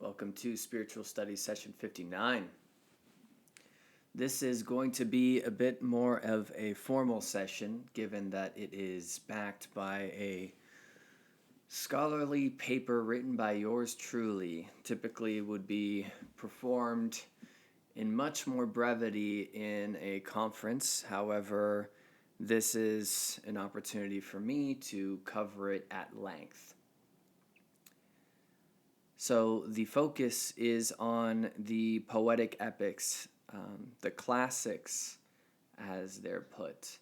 Welcome to Spiritual Studies Session 59. This is going to be a bit more of a formal session, given that it is backed by a scholarly paper written by yours truly. Typically would be performed in much more brevity in a conference. However, this is an opportunity for me to cover it at length. So the focus is on the poetic epics, the classics, as they're put.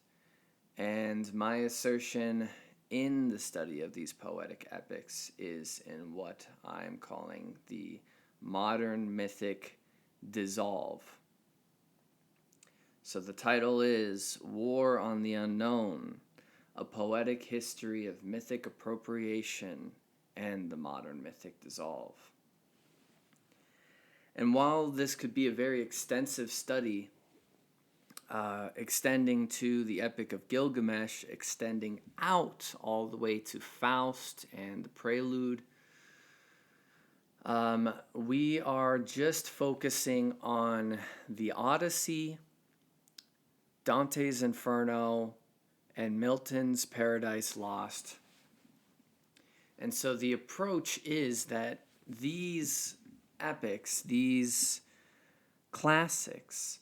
And my assertion in the study of these poetic epics is in what I'm calling the modern mythic dissolve. So the title is War on the Unknown, a poetic history of mythic appropriation and the modern mythic dissolve. And while this could be a very extensive study, extending to the Epic of Gilgamesh, extending out all the way to Faust and the Prelude, we are just focusing on the Odyssey, Dante's Inferno, and Milton's Paradise Lost. And so the approach is that these epics, these classics,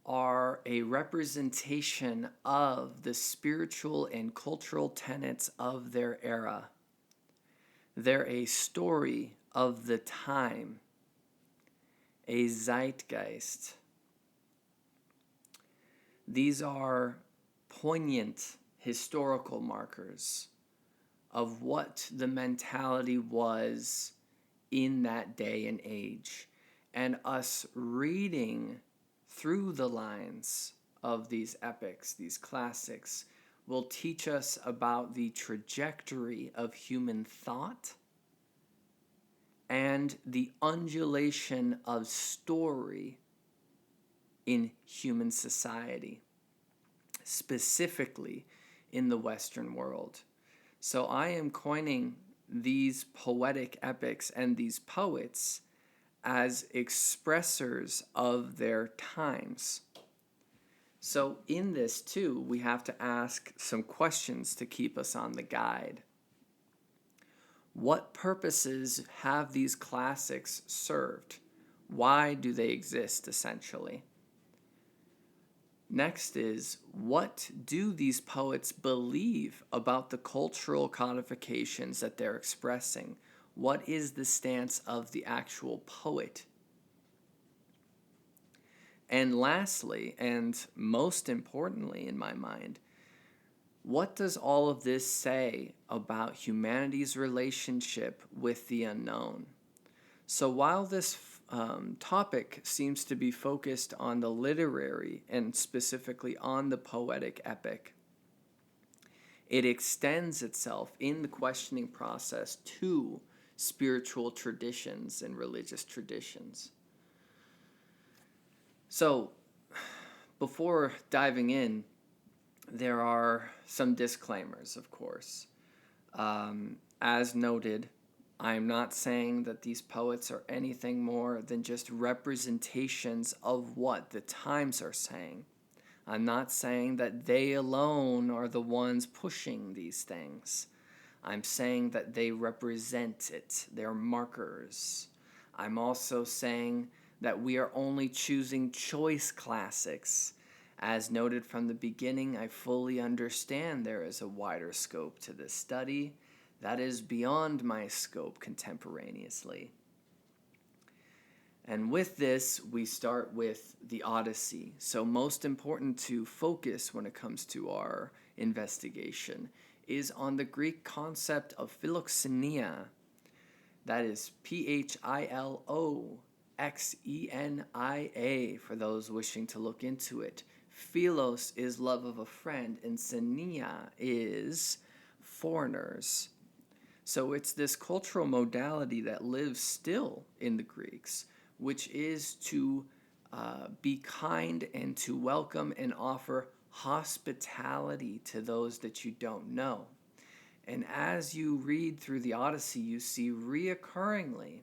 are a representation of the spiritual and cultural tenets of their era. They're a story of the time, a zeitgeist. These are poignant historical markers of what the mentality was in that day and age. And us reading through the lines of these epics, these classics, will teach us about the trajectory of human thought and the undulation of story in human society, specifically in the Western world. So I am coining these poetic epics and these poets as expressors of their times. So in this too, we have to ask some questions to keep us on the guide. What purposes have these classics served? Why do they exist, essentially? Next is, what do these poets believe about the cultural codifications that they're expressing? What is the stance of the actual poet? And lastly, and most importantly in my mind, what does all of this say about humanity's relationship with the unknown? So while this topic seems to be focused on the literary and specifically on the poetic epic, it extends itself in the questioning process to spiritual traditions and religious traditions. So, before diving in, there are some disclaimers, of course. As noted, I'm not saying that these poets are anything more than just representations of what the times are saying. I'm not saying that they alone are the ones pushing these things. I'm saying that they represent it. They're markers. I'm also saying that we are only choosing choice classics. As noted from the beginning, I fully understand there is a wider scope to this study that is beyond my scope contemporaneously. And with this, we start with the Odyssey. So most important to focus when it comes to our investigation is on the Greek concept of philoxenia. That is Philoxenia for those wishing to look into it. Philos is love of a friend, and xenia is foreigners. So it's this cultural modality that lives still in the Greeks, which is to be kind and to welcome and offer hospitality to those that you don't know. And as you read through the Odyssey, you see reoccurringly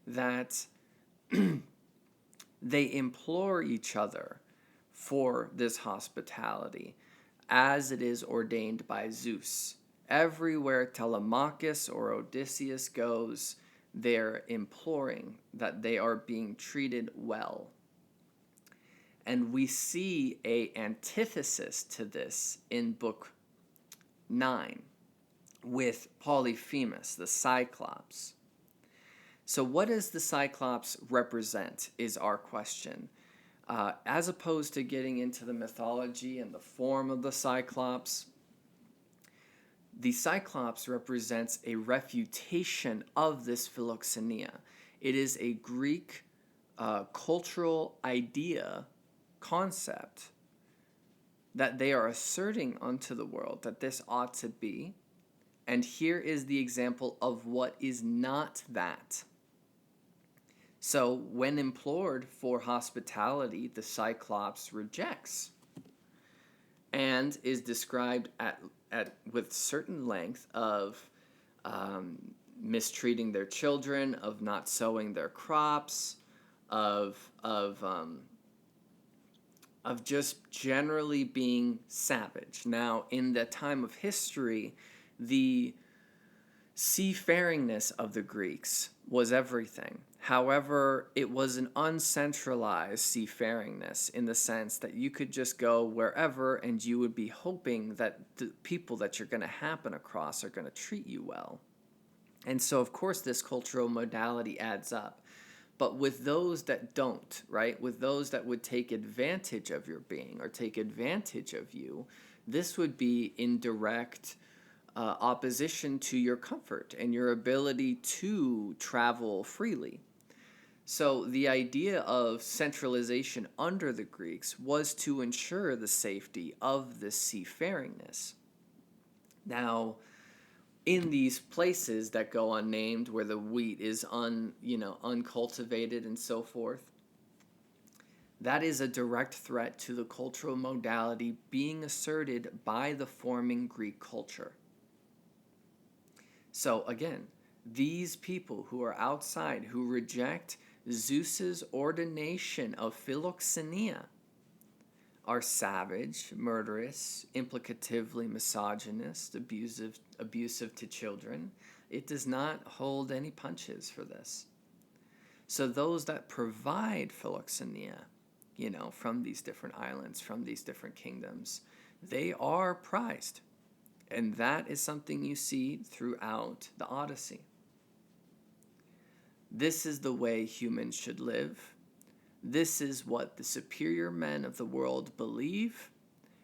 that they implore each other for this hospitality, as it is ordained by Zeus. Everywhere Telemachus or Odysseus goes, they're imploring that they are being treated well. And we see an antithesis to this in Book 9 with Polyphemus, the Cyclops. So what does the Cyclops represent is our question. As opposed to getting into the mythology and the form of the Cyclops, the Cyclops represents a refutation of this philoxenia. It is a Greek cultural idea, concept, that they are asserting unto the world that this ought to be. And here is the example of what is not that. So when implored for hospitality, the Cyclops rejects and is described with certain length of mistreating their children, of not sowing their crops, of just generally being savage. Now, in the time of history, the seafaringness of the Greeks was everything. However, it was an uncentralized seafaringness in the sense that you could just go wherever and you would be hoping that the people that you're going to happen across are going to treat you well. And so, of course, this cultural modality adds up. But with those that don't, right, with those that would take advantage of your being or take advantage of you, this would be in direct opposition to your comfort and your ability to travel freely. So the idea of centralization under the Greeks was to ensure the safety of the seafaringness. Now, in these places that go unnamed, where the wheat is uncultivated and so forth, that is a direct threat to the cultural modality being asserted by the forming Greek culture. So again, these people who are outside, who reject Zeus's ordination of philoxenia, are savage, murderous, implicatively misogynist, abusive to children. It does not hold any punches for this. So those that provide philoxenia, from these different islands, from these different kingdoms, they are prized. And that is something you see throughout the Odyssey. This is the way humans should live. This is what the superior men of the world believe.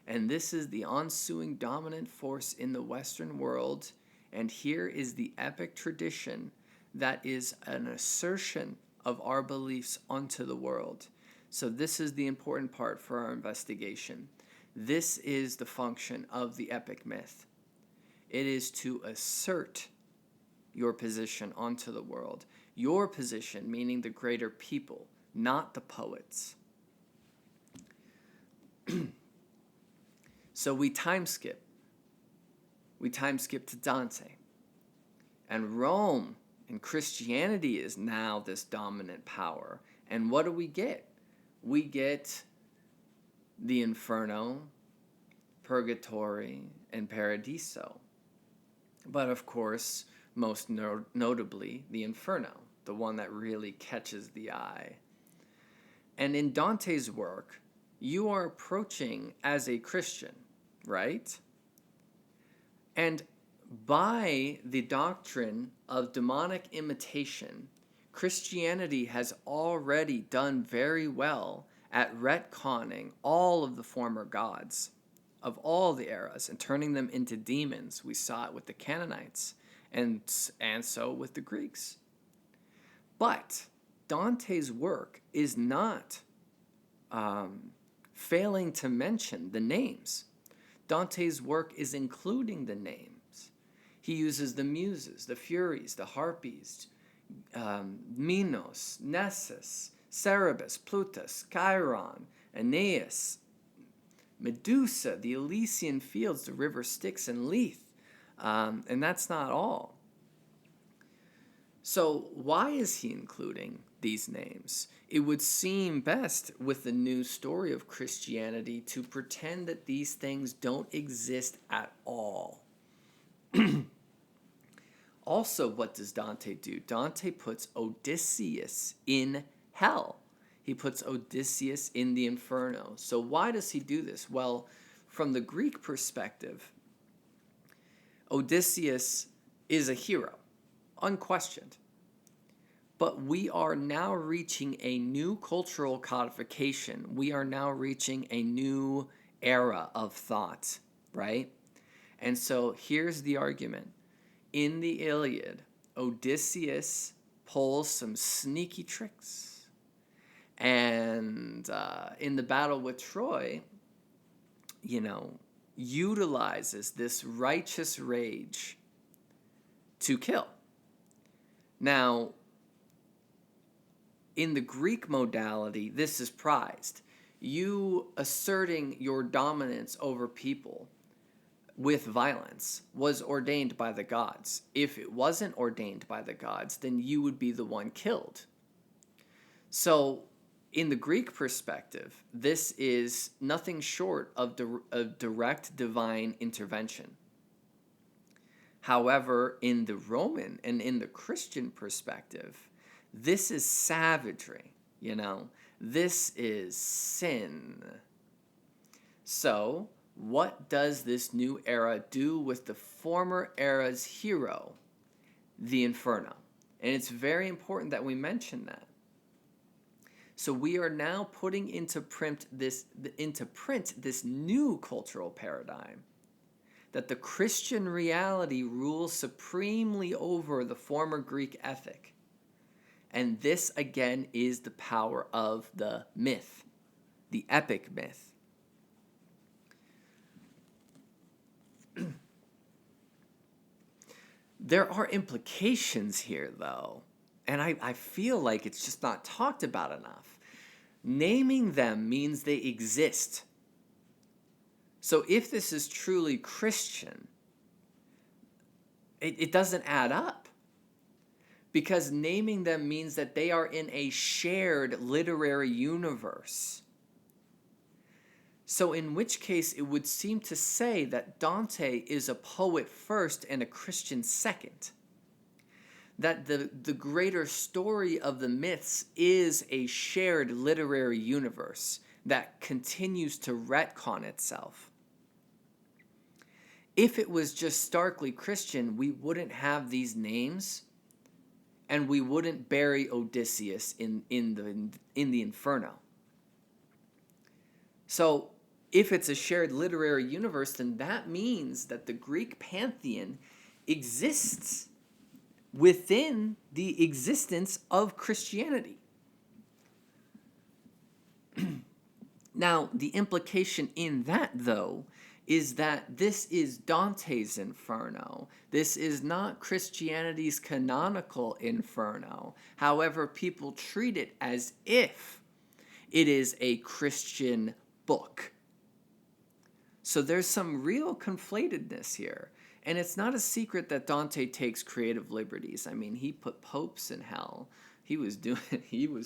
And this is the ensuing dominant force in the Western world. And here is the epic tradition that is an assertion of our beliefs onto the world. So this is the important part for our investigation. This is the function of the epic myth. It is to assert your position onto the world. Your position, meaning the greater people, not the poets. So we time skip. We time skip to Dante. And Rome and Christianity is now this dominant power. And what do we get? We get the Inferno, Purgatory, and Paradiso. But of course, most notably, the Inferno, the one that really catches the eye. And in Dante's work, you are approaching as a Christian, right? And by the doctrine of demonic imitation, Christianity has already done very well at retconning all of the former gods of all the eras and turning them into demons. We saw it with the Canaanites and so with the Greeks. But Dante's work is not failing to mention the names. Dante's work is including the names. He uses the Muses, the Furies, the Harpies, Minos, Nessus, Cerberus, Plutus, Chiron, Aeneas, Medusa, the Elysian fields, the river Styx and Lethe. And that's not all. So why is he including these names? It would seem best with the new story of Christianity to pretend that these things don't exist at all. Also, what does Dante do? Dante puts Odysseus in hell. He puts Odysseus in the Inferno. So why does he do this? Well, from the Greek perspective, Odysseus is a hero, unquestioned. But we are now reaching a new cultural codification. We are now reaching a new era of thought, right? And so here's the argument. In the Iliad, Odysseus pulls some sneaky tricks. And in the battle with Troy, utilizes this righteous rage to kill. Now, in the Greek modality, this is prized. You asserting your dominance over people with violence was ordained by the gods. If it wasn't ordained by the gods, then you would be the one killed. So, in the Greek perspective, this is nothing short of direct divine intervention. However, in the Roman and in the Christian perspective, this is savagery, This is sin. So, what does this new era do with the former era's hero, the Inferno? And it's very important that we mention that. So we are now putting into print this new cultural paradigm, that the Christian reality rules supremely over the former Greek ethic. And this, again, is the power of the myth, the epic myth. There are implications here, though, and I feel like it's just not talked about enough. Naming them means they exist. So if this is truly Christian, it doesn't add up. Because naming them means that they are in a shared literary universe. So in which case it would seem to say that Dante is a poet first and a Christian second. That the greater story of the myths is a shared literary universe that continues to retcon itself. If it was just starkly Christian, we wouldn't have these names, and we wouldn't bury Odysseus in the Inferno. So, if it's a shared literary universe, then that means that the Greek pantheon exists within the existence of Christianity. Now, the implication in that, though, is that this is Dante's Inferno. This is not Christianity's canonical Inferno. However, people treat it as if it is a Christian book. So there's some real conflatedness here. And it's not a secret that Dante takes creative liberties. I mean, he put popes in hell. He was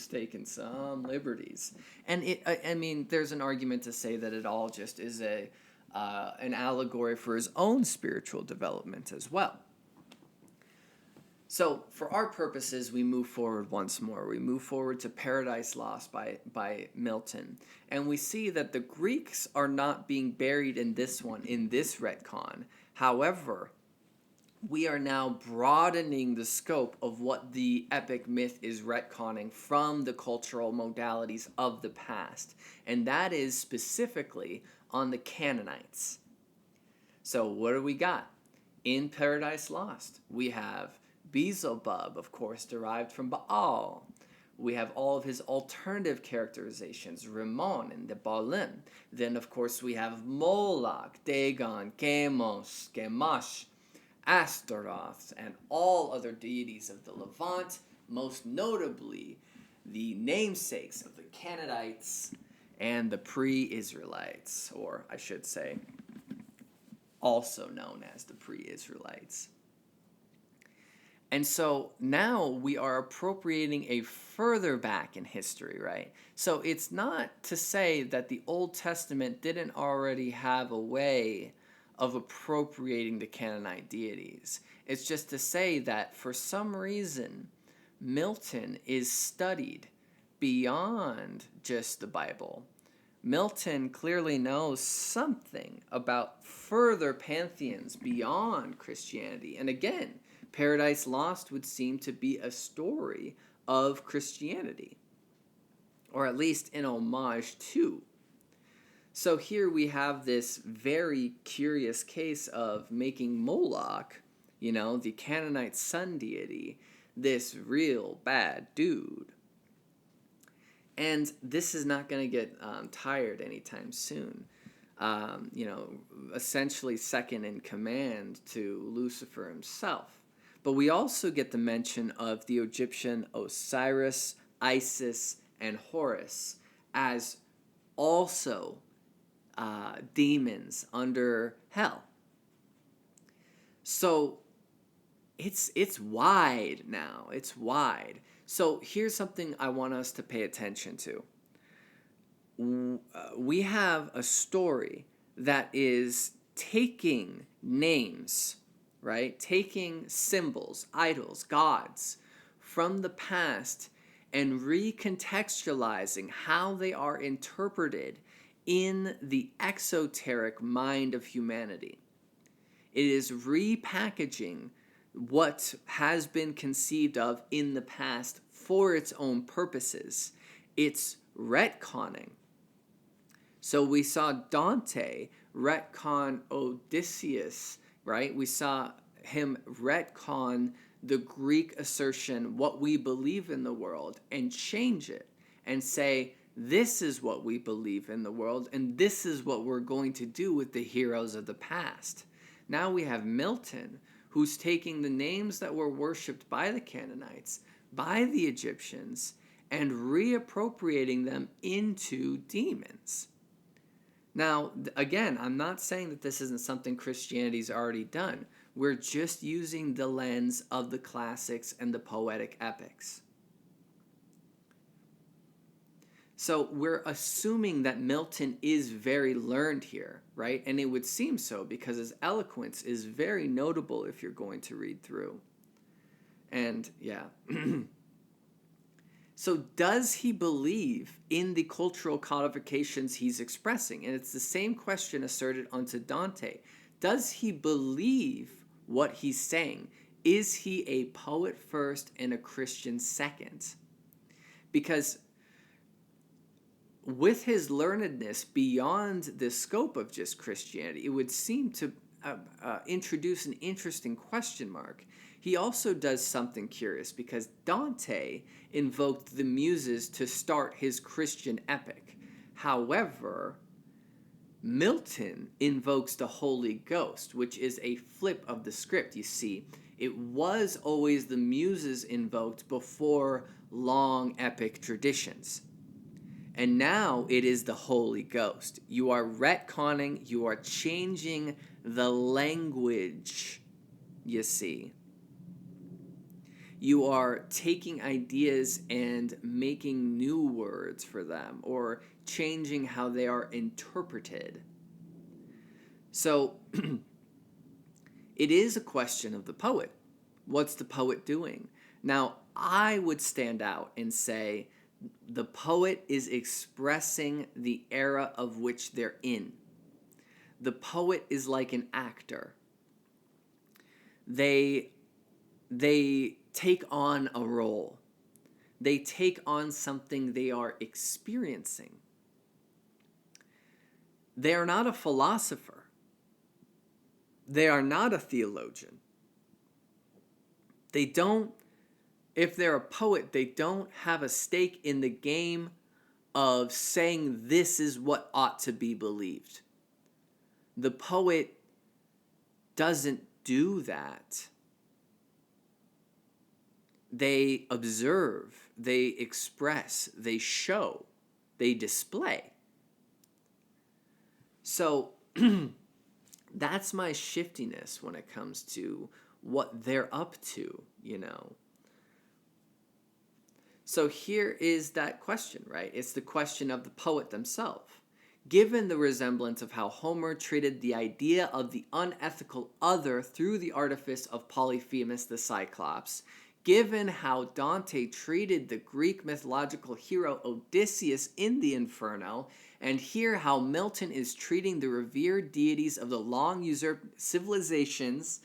taking some liberties. And there's an argument to say that it all just is an allegory for his own spiritual development as well. So, for our purposes, we move forward once more. We move forward to Paradise Lost by Milton. And we see that the Greeks are not being buried in this retcon. However, we are now broadening the scope of what the epic myth is retconning from the cultural modalities of the past. And that is specifically on the Canaanites. So, what do we got? In Paradise Lost, we have Beelzebub, of course, derived from Baal. We have all of his alternative characterizations, Ramon and the Baalim. Then, of course, we have Moloch, Dagon, Chemos, Chemosh, Astaroth, and all other deities of the Levant, most notably the namesakes of the Canaanites and the pre-Israelites, or I should say, also known as the pre-Israelites. And so now we are appropriating a further back in history, right? So it's not to say that the Old Testament didn't already have a way of appropriating the Canaanite deities. It's just to say that for some reason, Milton is studied beyond just the Bible. Milton clearly knows something about further pantheons beyond Christianity. And again, Paradise Lost would seem to be a story of Christianity, or at least an homage to. So here we have this very curious case of making Moloch, the Canaanite sun deity, this real bad dude. And this is not going to get tired anytime soon. Essentially second in command to Lucifer himself. But we also get the mention of the Egyptian Osiris, Isis, and Horus as also demons under hell. So it's wide now. It's wide. So here's something I want us to pay attention to. We have a story that is taking names, right? Taking symbols, idols, gods from the past and recontextualizing how they are interpreted in the exoteric mind of humanity. It is repackaging what has been conceived of in the past for its own purposes. It's retconning. So we saw Dante retcon Odysseus, right? We saw him retcon the Greek assertion, what we believe in the world, and change it and say, this is what we believe in the world, and this is what we're going to do with the heroes of the past. Now we have Milton, who's taking the names that were worshipped by the Canaanites, by the Egyptians, and reappropriating them into demons. Now, again, I'm not saying that this isn't something Christianity's already done. We're just using the lens of the classics and the poetic epics. So we're assuming that Milton is very learned here, right? And it would seem so because his eloquence is very notable if you're going to read through. And yeah. So does he believe in the cultural codifications he's expressing? And it's the same question asserted unto Dante. Does he believe what he's saying? Is he a poet first and a Christian second? Because with his learnedness beyond the scope of just Christianity, it would seem to introduce an interesting question mark. He also does something curious because Dante invoked the Muses to start his Christian epic. However, Milton invokes the Holy Ghost, which is a flip of the script. You see, it was always the Muses invoked before long epic traditions. And now it is the Holy Ghost. You are retconning, you are changing the language, you see. You are taking ideas and making new words for them, or changing how they are interpreted. So, it is a question of the poet. What's the poet doing? Now, I would stand out and say, the poet is expressing the era of which they're in. The poet is like an actor. They take on a role. They take on something they are experiencing. They are not a philosopher. They are not a theologian. If they're a poet, they don't have a stake in the game of saying this is what ought to be believed. The poet doesn't do that. They observe, they express, they show, they display. So that's my shiftiness when it comes to what they're up to, So here is that question, right? It's the question of the poet themselves. Given the resemblance of how Homer treated the idea of the unethical other through the artifice of Polyphemus the Cyclops, given how Dante treated the Greek mythological hero Odysseus in the Inferno, and here how Milton is treating the revered deities of the long usurped civilizations,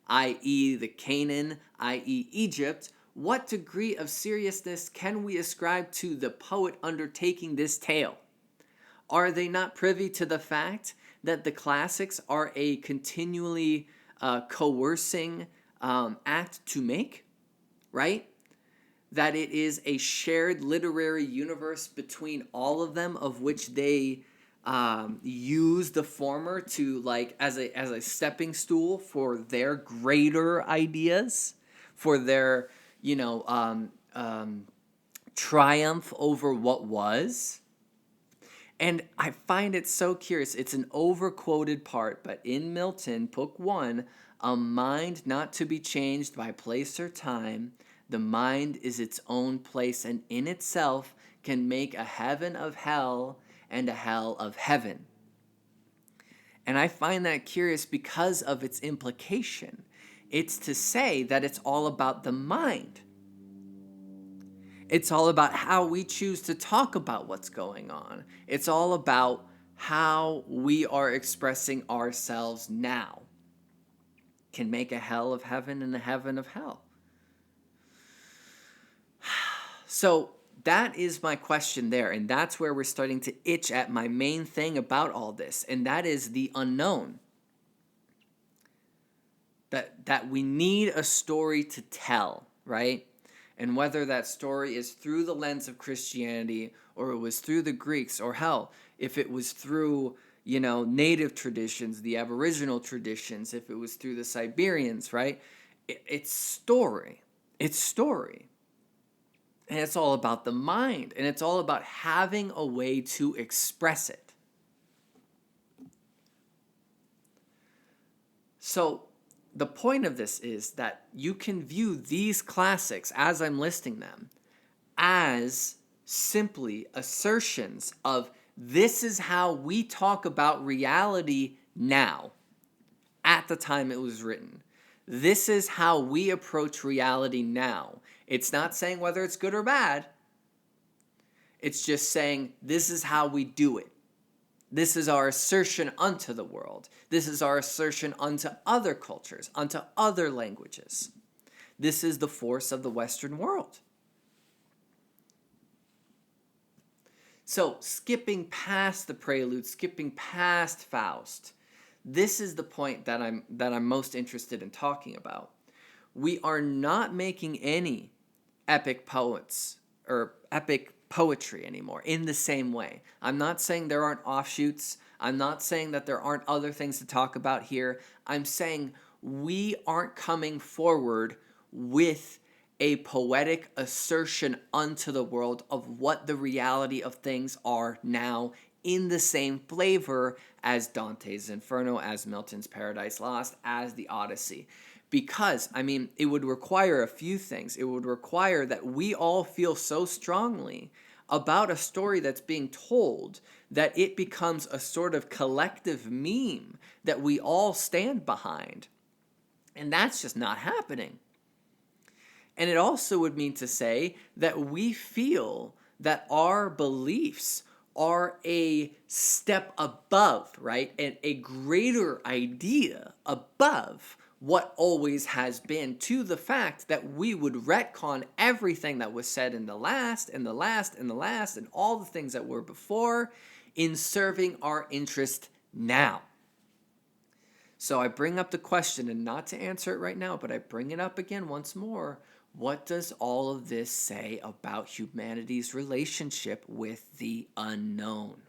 i.e. the Canaan, i.e. Egypt, what degree of seriousness can we ascribe to the poet undertaking this tale? Are they not privy to the fact that the classics are a continually coercing act to make, right? That it is a shared literary universe between all of them, of which they use the former to as a stepping stool for their greater ideas, for their triumph over what was. And I find it so curious. It's an overquoted part, but in Milton, Book 1, a mind not to be changed by place or time, the mind is its own place and in itself can make a heaven of hell and a hell of heaven. And I find that curious because of its implication. It's to say that it's all about the mind. It's all about how we choose to talk about what's going on. It's all about how we are expressing ourselves now. Can make a hell of heaven and a heaven of hell. So that is my question there, and that's where we're starting to itch at my main thing about all this, and that is the unknown. That we need a story to tell, right? And whether that story is through the lens of Christianity or it was through the Greeks, or hell, if it was through, native traditions, the Aboriginal traditions, if it was through the Siberians, right? It's story. It's story. And it's all about the mind. And it's all about having a way to express it. So the point of this is that you can view these classics, as I'm listing them, as simply assertions of this is how we talk about reality now, at the time it was written. This is how we approach reality now. It's not saying whether it's good or bad. It's just saying this is how we do it. This is our assertion unto the world. This is our assertion unto other cultures, unto other languages. This is the force of the Western world. So, skipping past the prelude, skipping past Faust, this is the point that I'm most interested in talking about. We are not making any epic poets or epic poetry anymore in the same way. I'm not saying there aren't offshoots. I'm not saying that there aren't other things to talk about here. I'm saying we aren't coming forward with a poetic assertion unto the world of what the reality of things are now in the same flavor as Dante's Inferno, as Milton's Paradise Lost, as the Odyssey. Because, it would require a few things. It would require that we all feel so strongly about a story that's being told that it becomes a sort of collective meme that we all stand behind. And that's just not happening. And it also would mean to say that we feel that our beliefs are a step above, right? And a greater idea above what always has been, to the fact that we would retcon everything that was said in the last, and the last, and the last, and all the things that were before in serving our interest now. So I bring up the question, and not to answer it right now, but I bring it up again once more. What does all of this say about humanity's relationship with the unknown?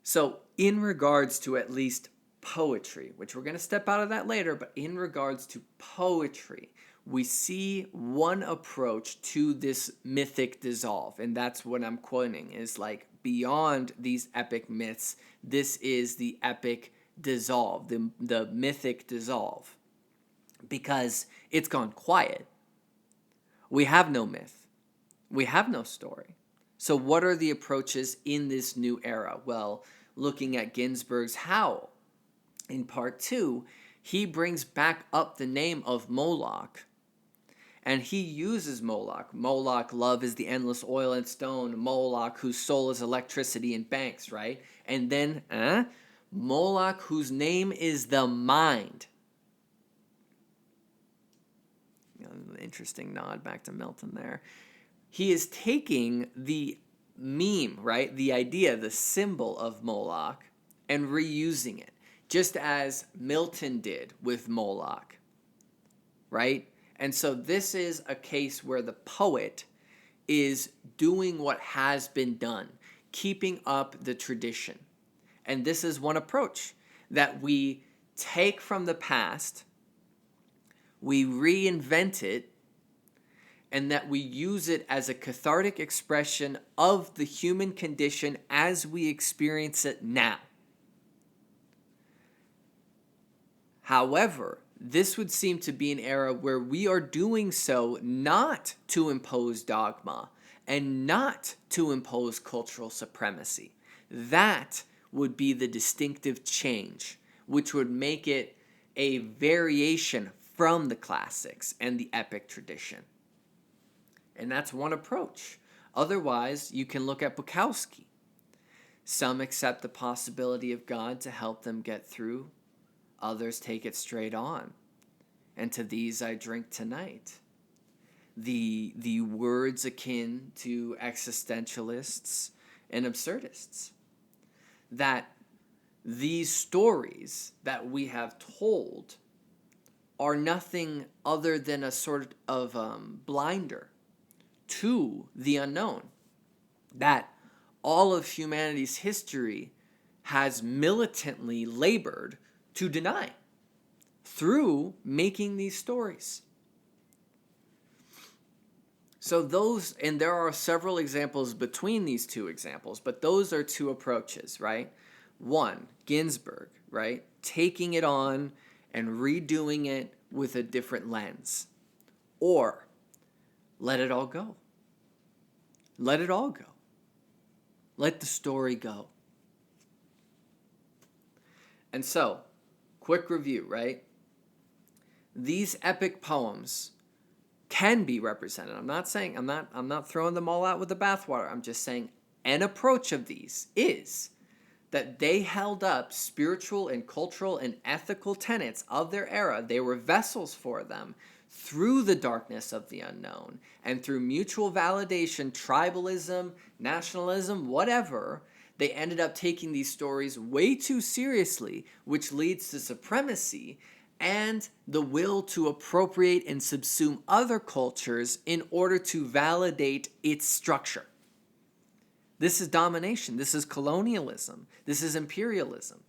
So in regards to at least poetry, which we're going to step out of that later, but in regards to poetry, we see one approach to this mythic dissolve, and that's what I'm quoting, is beyond these epic myths, this is the epic dissolve, the mythic dissolve, because it's gone quiet. We have no myth. We have no story. So what are the approaches in this new era? Well, looking at Ginsberg's Howl, in part 2, he brings back up the name of Moloch, and he uses Moloch. Moloch, love is the endless oil and stone. Moloch, whose soul is electricity and banks, right? And then, Moloch, whose name is the mind. Interesting nod back to Milton there. He is taking the meme, right? The idea, the symbol of Moloch, and reusing it, just as Milton did with Moloch, right? And so this is a case where the poet is doing what has been done, keeping up the tradition. And this is one approach, that we take from the past, we reinvent it, and that we use it as a cathartic expression of the human condition as we experience it now. However, this would seem to be an era where we are doing so not to impose dogma and not to impose cultural supremacy. That would be the distinctive change, which would make it a variation from the classics and the epic tradition. And that's one approach. Otherwise, you can look at Bukowski. Some accept the possibility of God to help them get through. Others take it straight on. And to these I drink tonight. The words akin to existentialists and absurdists. That these stories that we have told are nothing other than a sort of blinder to the unknown. That all of humanity's history has militantly labored to deny through making these stories. So those, and there are several examples between these two examples, but those are two approaches, right? One, Ginsberg, right? Taking it on and redoing it with a different lens. Or, let it all go. Let it all go. Let the story go. And so, quick review, right? These epic poems can be represented. I'm not throwing them all out with the bathwater. I'm just saying an approach of these is that they held up spiritual and cultural and ethical tenets of their era. They were vessels for them through the darkness of the unknown, and through mutual validation, tribalism, nationalism, whatever, they ended up taking these stories way too seriously, which leads to supremacy and the will to appropriate and subsume other cultures in order to validate its structure. This is domination. This is colonialism. This is imperialism.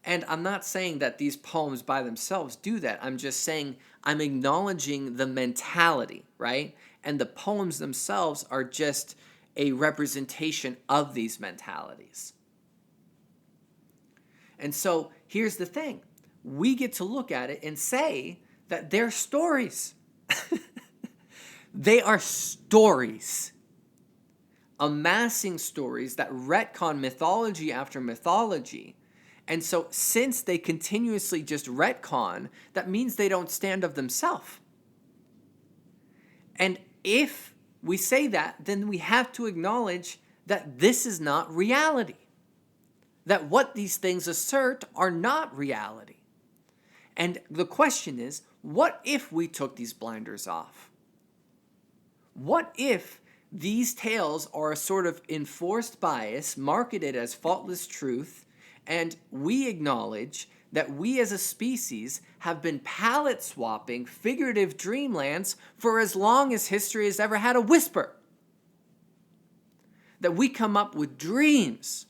And I'm not saying that these poems by themselves do that. I'm just saying I'm acknowledging the mentality, right? And the poems themselves are just a representation of these mentalities. And so here's the thing. We get to look at it and say that they're stories. They are stories. Amassing stories that retcon mythology after mythology. And so since they continuously just retcon, that means they don't stand of themselves. And if we say that, then we have to acknowledge that this is not reality. That what these things assert are not reality. And the question is, what if we took these blinders off? What if these tales are a sort of enforced bias, marketed as faultless truth, and we acknowledge that we as a species have been palette swapping figurative dreamlands for as long as history has ever had a whisper? That we come up with dreams,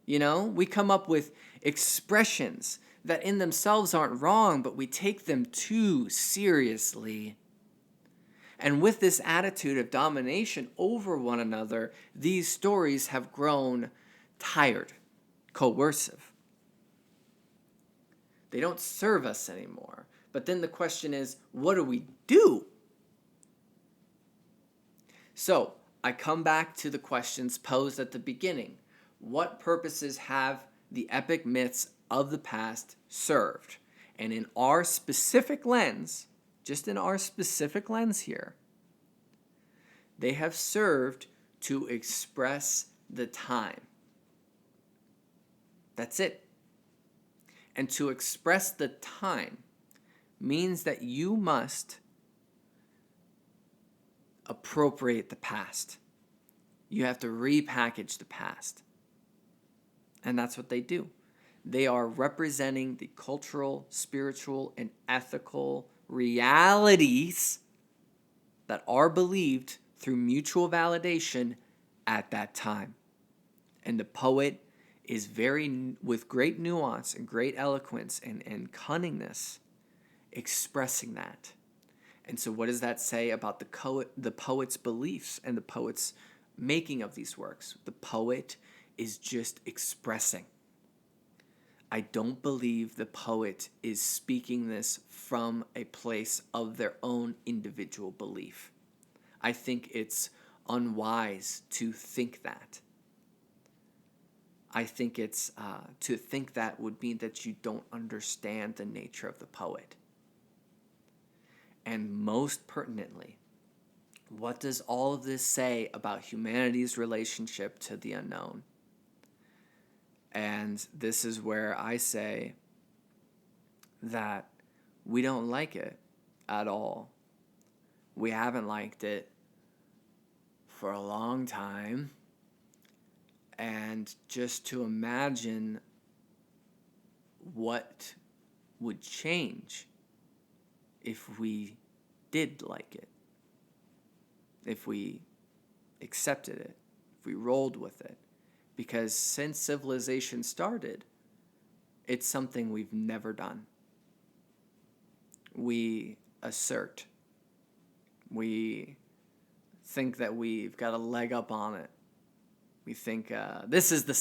we come up with expressions that in themselves aren't wrong, but we take them too seriously. And with this attitude of domination over one another, these stories have grown tired, coercive. They don't serve us anymore. But then the question is, what do we do? So I come back to the questions posed at the beginning. What purposes have the epic myths of the past served? And in our specific lens, just in our specific lens here, they have served to express the time. That's it. And to express the time means that you must appropriate the past. You have to repackage the past. And that's what they do. They are representing the cultural, spiritual, and ethical realities that are believed through mutual validation at that time. And the poet is with great nuance and great eloquence and cunningness, expressing that. And so what does that say about the poet's beliefs and the poet's making of these works? The poet is just expressing. I don't believe the poet is speaking this from a place of their own individual belief. I think it's unwise to think that. I think it's to think that would mean that you don't understand the nature of the poet. And most pertinently, what does all of this say about humanity's relationship to the unknown? And this is where I say that we don't like it at all. We haven't liked it for a long time. And just to imagine what would change if we did like it, if we accepted it, if we rolled with it. Because since civilization started, it's something we've never done. We assert. We think that we've got a leg up on it. We think this is the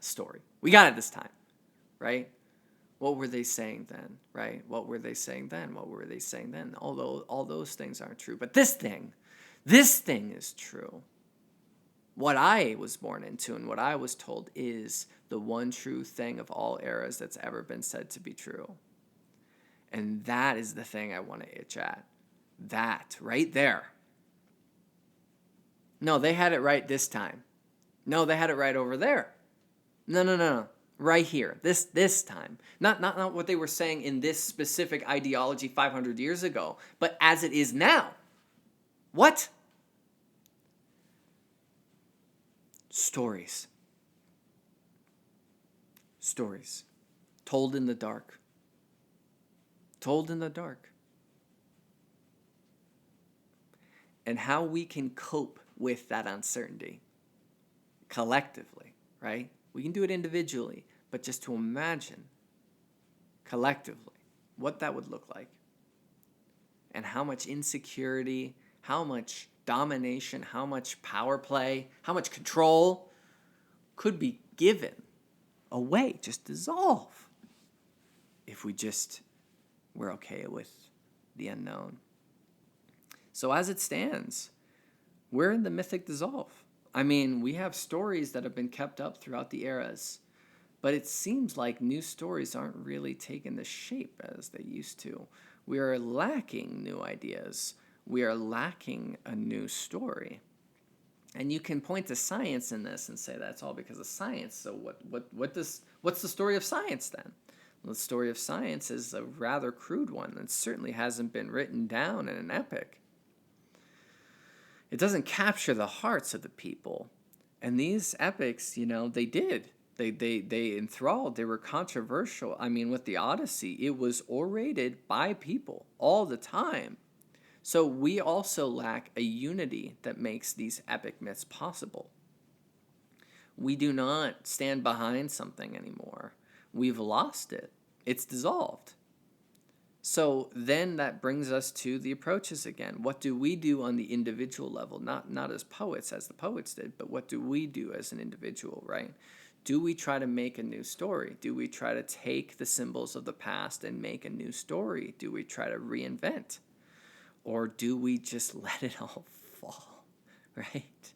story. We got it this time, right? What were they saying then, right? What were they saying then? What were they saying then? Although all those things aren't true, but this thing is true. What I was born into and what I was told is the one true thing of all eras that's ever been said to be true. And that is the thing I want to itch at. That, right there. No, they had it right this time. No, they had it right over there. No. Right here. This time. Not what they were saying in this specific ideology 500 years ago, but as it is now. What? Stories. Stories. Told in the dark. Told in the dark. And how we can cope with that uncertainty collectively, right? We can do it individually, but just to imagine collectively what that would look like and how much insecurity, how much domination, how much power play, how much control could be given away, just dissolve, if we're okay with the unknown. So as it stands, we're in the mythic dissolve. I mean, we have stories that have been kept up throughout the eras, but it seems like new stories aren't really taking the shape as they used to. We are lacking new ideas. We are lacking a new story. And you can point to science in this and say that's all because of science. So what's the story of science then? Well, the story of science is a rather crude one that certainly hasn't been written down in an epic. It doesn't capture the hearts of the people. And these epics, they did. They enthralled. They were controversial. I mean, with the Odyssey, it was orated by people all the time. So we also lack a unity that makes these epic myths possible. We do not stand behind something anymore. We've lost it. It's dissolved. So then that brings us to the approaches again. What do we do on the individual level? Not as poets, as the poets did, but what do we do as an individual, right? Do we try to make a new story? Do we try to take the symbols of the past and make a new story? Do we try to reinvent? Or do we just let it all fall, right?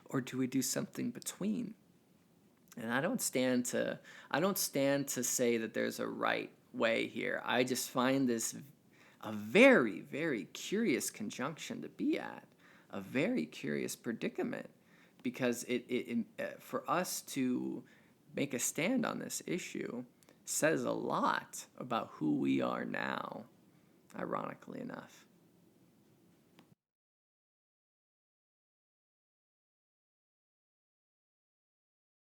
Or do we do something between? And I don't stand to say that there's a right way here. I just find this a very, very curious conjunction to be at, a very curious predicament, because for us to make a stand on this issue says a lot about who we are now, ironically enough.